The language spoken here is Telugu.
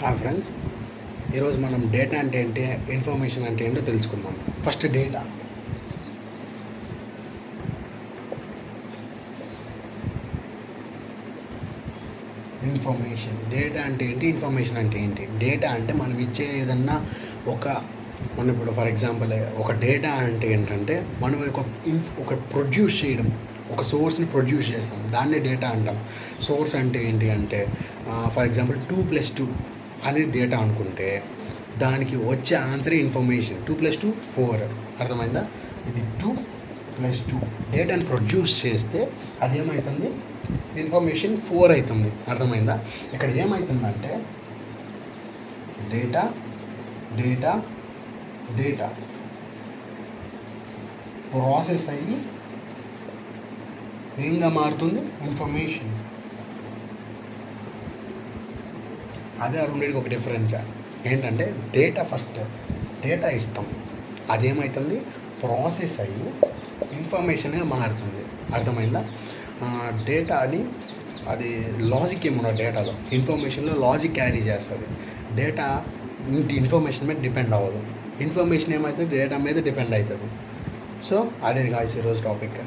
హాయ్ ఫ్రెండ్స్, ఈరోజు మనం డేటా అంటే ఏంటి, ఇన్ఫర్మేషన్ అంటే ఏంటో తెలుసుకుందాం. First data. ఇన్ఫర్మేషన్. డేటా అంటే ఏంటి, ఇన్ఫర్మేషన్ అంటే ఏంటి? డేటా అంటే మనం ఇచ్చే ఏదన్నా మనం ఇప్పుడు ఫర్ ఎగ్జాంపుల్ ఒక డేటా అంటే ఏంటంటే మనం ఒక ప్రొడ్యూస్ చేయడం, ఒక సోర్స్ని ప్రొడ్యూస్ చేస్తాం, దాన్నే డేటా అంటాం. సోర్స్ అంటే ఏంటి అంటే ఫర్ ఎగ్జాంపుల్ 2+2 అనేది డేటా అనుకుంటే దానికి వచ్చే ఆన్సరే ఇన్ఫర్మేషన్. 2+2 4. అర్థమైందా? ఇది 2+2 డేటాని ప్రొడ్యూస్ చేస్తే అది ఏమవుతుంది, ఇన్ఫర్మేషన్ 4 అవుతుంది. అర్థమైందా? ఇక్కడ ఏమవుతుందంటే డేటా డేటా డేటా ప్రాసెస్ అయ్యి ఏంగా మారుతుంది, ఇన్ఫర్మేషన్. అదే రెండింటికి ఒక డిఫరెన్స్ ఏంటంటే ఫస్ట్ డేటా ఇస్తాం, అదేమవుతుంది ప్రాసెస్ అయ్యి ఇన్ఫర్మేషన్గా మారుతుంది. అర్థమైందా? డేటాని అది లాజిక్ ఏమన్నా డేటాలో, ఇన్ఫర్మేషన్లో లాజిక్ క్యారీ చేస్తుంది. డేటా ఇన్ఫర్మేషన్ మీద డిపెండ్ అవ్వదు, ఇన్ఫర్మేషన్ ఏమవుతుంది డేటా మీద డిపెండ్ అవుతుంది. సో అదే గాయ్స్ ఈరోజు టాపిక్.